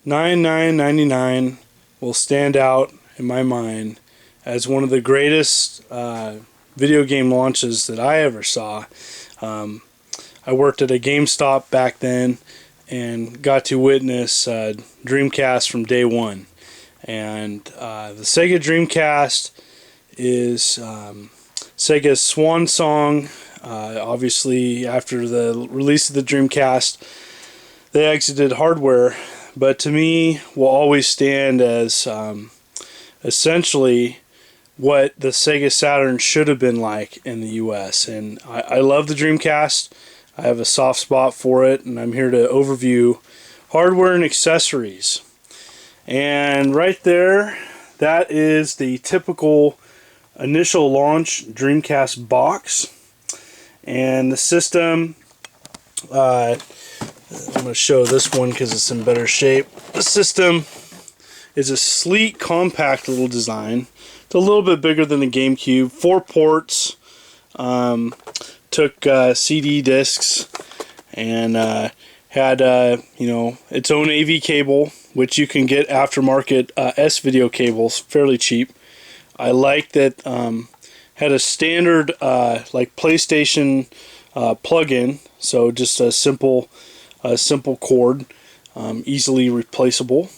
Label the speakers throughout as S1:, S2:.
S1: $99.99 will stand out in my mind as one of the greatest video game launches that I ever saw. I worked at a GameStop back then and got to witness Dreamcast from day one. And the Sega Dreamcast is Sega's swan song. Obviously, after the release of the Dreamcast, they exited hardware, but to me will always stand as essentially what the Sega Saturn should have been like in the US. And I love the Dreamcast. I have a soft spot for it, and I'm here to overview hardware and accessories. And right there, that is the typical initial launch Dreamcast box. And the system, I'm going to show this one because it's in better shape. The system is a sleek, compact little design. It's a little bit bigger than the GameCube. 4 ports. Took CD discs and had its own AV cable, which you can get aftermarket S-video cables fairly cheap. I like that had a standard like PlayStation plug-in, so just a simple cord, easily replaceable,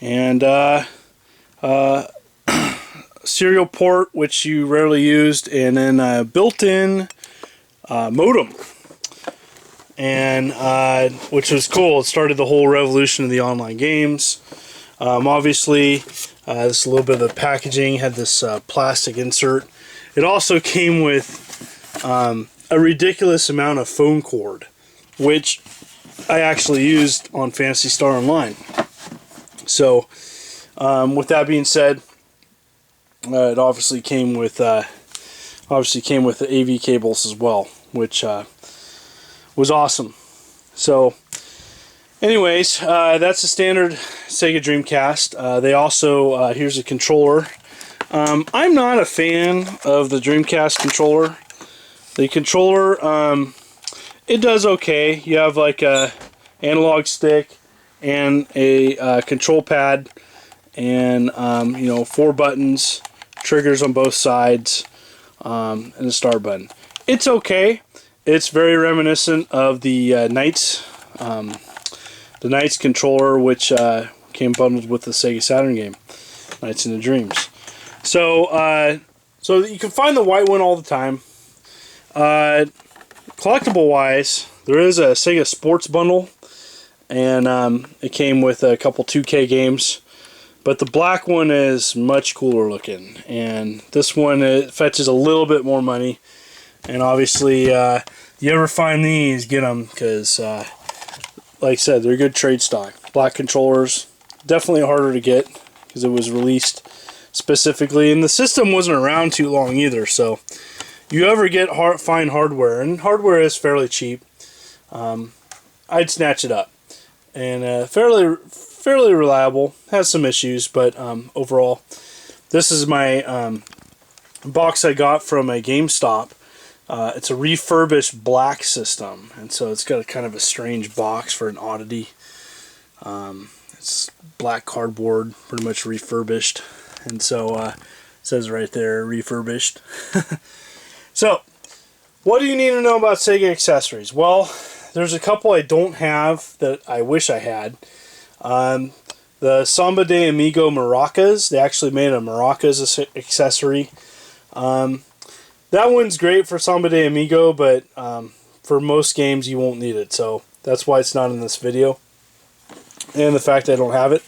S1: and serial port, which you rarely used, and then a built-in modem, and which was cool. It started the whole revolution of the online games. Obviously, this is a little bit of the packaging. Had this plastic insert. It also came with a ridiculous amount of phone cord, which I actually used on Phantasy Star Online. So, with that being said, it obviously came with the AV cables as well, which was awesome. So, anyways, that's the standard Sega Dreamcast. They also here's a controller. I'm not a fan of the Dreamcast controller. The controller, it does okay. You have like a analog stick and a control pad, and 4 buttons, triggers on both sides, and a start button. It's okay. It's very reminiscent of the Knights controller, which came bundled with the Sega Saturn game, Knights into Dreams. So, so you can find the white one all the time. Collectible wise, there is a Sega Sports bundle, and it came with a couple 2K games. But the black one is much cooler looking, and this one, it fetches a little bit more money. And obviously, you ever find these, get them, because like I said, they're good trade stock. Black controllers, definitely harder to get because it was released specifically, and the system wasn't around too long either. So, you ever get find hardware, and hardware is fairly cheap, I'd snatch it up. And fairly reliable. Has some issues, but overall, this is my box I got from a GameStop. It's a refurbished black system, and so it's got a kind of a strange box for an oddity. It's black cardboard, pretty much refurbished, and so it says right there, refurbished. So, what do you need to know about Sega accessories? Well, there's a couple I don't have that I wish I had. The Samba de Amigo maracas, they actually made a maracas accessory. That one's great for Samba de Amigo, but for most games you won't need it, so that's why it's not in this video. And the fact I don't have it.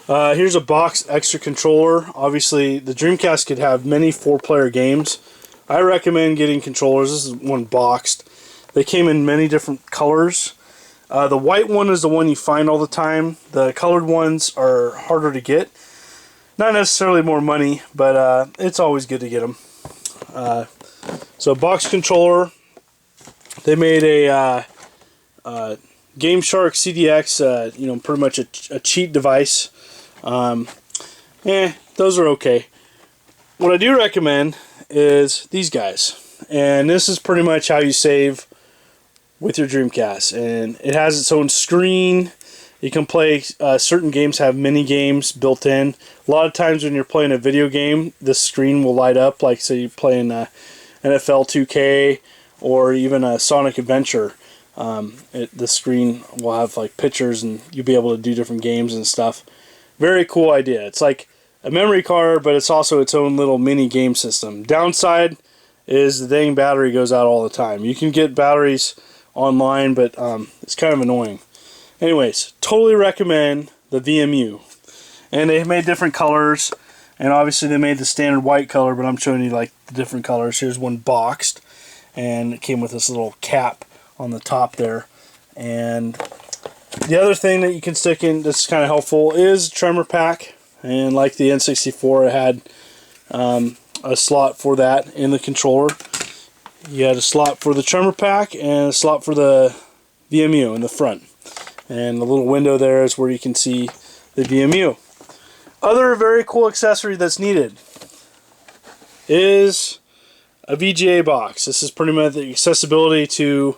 S1: Here's a box extra controller. Obviously, the Dreamcast could have many 4-player games. I recommend getting controllers. This is one boxed. They came in many different colors. The white one is the one you find all the time. The colored ones are harder to get. Not necessarily more money, but it's always good to get them. So box controller. They made a Game Shark CDX, pretty much a cheat device. Those are okay. What I do recommend is these guys, and this is pretty much how you save with your Dreamcast. And it has its own screen, You can play, certain games have mini games built in. A lot of times when you're playing a video game, the screen will light up, like say you're playing NFL 2K or even a Sonic Adventure. The screen will have like pictures and you'll be able to do different games and stuff. Very cool idea. It's like a memory card, but it's also its own little mini game system. Downside is the dang battery goes out all the time. You can get batteries online, but it's kind of annoying. Anyways, totally recommend the VMU. And they made different colors, and obviously they made the standard white color, but I'm showing you like the different colors. Here's one boxed, and it came with this little cap on the top there. And the other thing that you can stick in that's kind of helpful is a tremor pack, and like the N64, it had a slot for that in the controller. You had a slot for the tremor pack and a slot for the VMU in the front. And the little window there is where you can see the VMU. Other very cool accessory that's needed is a VGA box. This is pretty much the accessibility to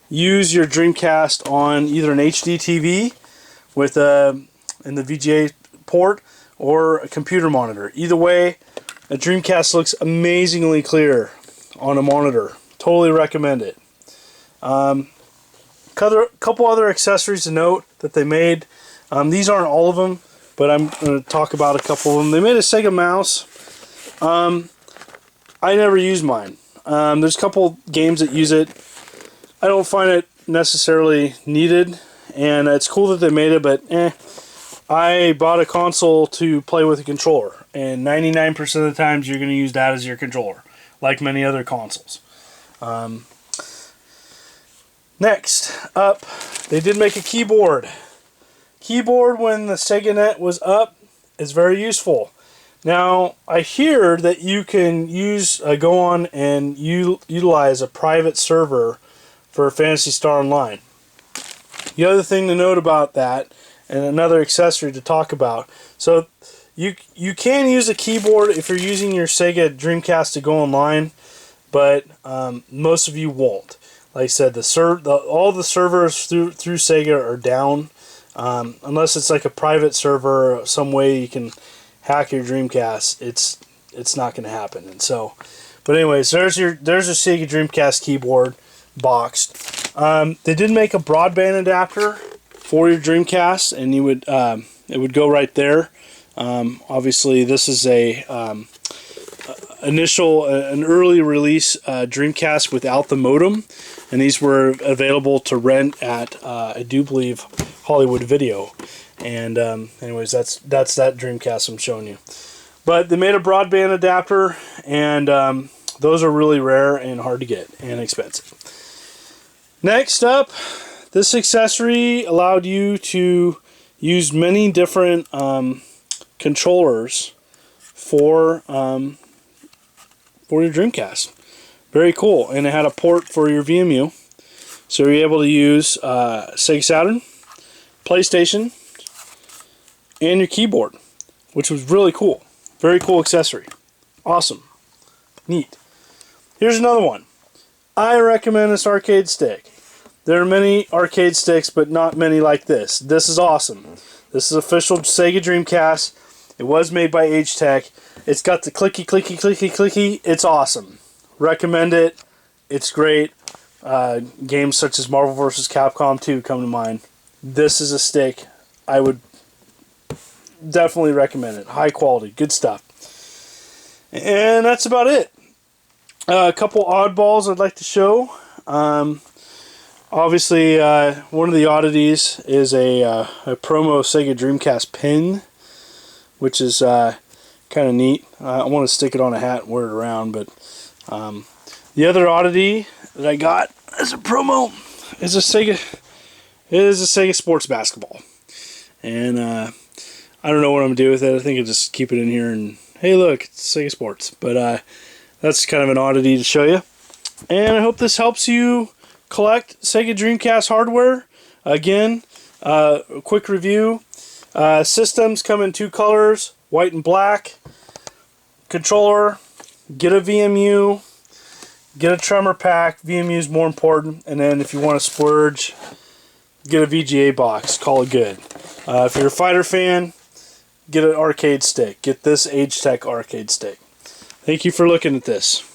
S1: use your Dreamcast on either an HD TV with in the VGA port or a computer monitor. Either way, a Dreamcast looks amazingly clear on a monitor. Totally recommend it. Couple other accessories to note that they made. These aren't all of them, but I'm going to talk about a couple of them. They made a Sega mouse. I never used mine. There's a couple games that use it. I don't find it necessarily needed, and it's cool that they made it, but I bought a console to play with a controller, and 99% of the times you're going to use that as your controller, like many other consoles. Next up, they did make a keyboard. Keyboard when the Sega Net was up is very useful. Now, I hear that you can go on and utilize a private server for Phantasy Star Online. The other thing to note about that, and another accessory to talk about, so you can use a keyboard if you're using your Sega Dreamcast to go online, but most of you won't. Like I said, all the servers through Sega are down, unless it's like a private server or some way you can hack your Dreamcast. It's not going to happen. And so, but anyways, there's a Sega Dreamcast keyboard boxed. They did make a broadband adapter for your Dreamcast, and you would it would go right there. Obviously, this is an early release Dreamcast without the modem, and these were available to rent at I do believe Hollywood Video. And anyways, that's that Dreamcast I'm showing you. But they made a broadband adapter, and those are really rare and hard to get and expensive. Next up, this accessory allowed you to use many different controllers for your Dreamcast. Very cool. And it had a port for your VMU, so you're able to use Sega Saturn, PlayStation, and your keyboard, which was really cool. Very cool accessory. Awesome. Neat. Here's another one. I recommend this arcade stick. There are many arcade sticks, but not many like this. This is awesome. This is official Sega Dreamcast. It was made by H-Tech. It's got the clicky, clicky, clicky, clicky. It's awesome. Recommend it. It's great. Games such as Marvel vs. Capcom 2 come to mind. This is a stick I would definitely recommend it. High quality. Good stuff. And that's about it. A couple oddballs I'd like to show. Obviously, one of the oddities is a promo Sega Dreamcast pin, which is kind of neat. I want to stick it on a hat and wear it around, but the other oddity that I got as a promo is a Sega Sports Basketball. And I don't know what I'm going to do with it. I think I'll just keep it in here and, hey look, it's Sega Sports. But that's kind of an oddity to show you. And I hope this helps you collect Sega Dreamcast hardware. Again, a quick review. Systems come in two colors, white and black. Controller, get a VMU, get a tremor pack. VMU is more important. And then if you want to splurge, get a VGA box. Call it good. If you're a fighter fan, get an arcade stick. Get this Age Tech arcade stick. Thank you for looking at this.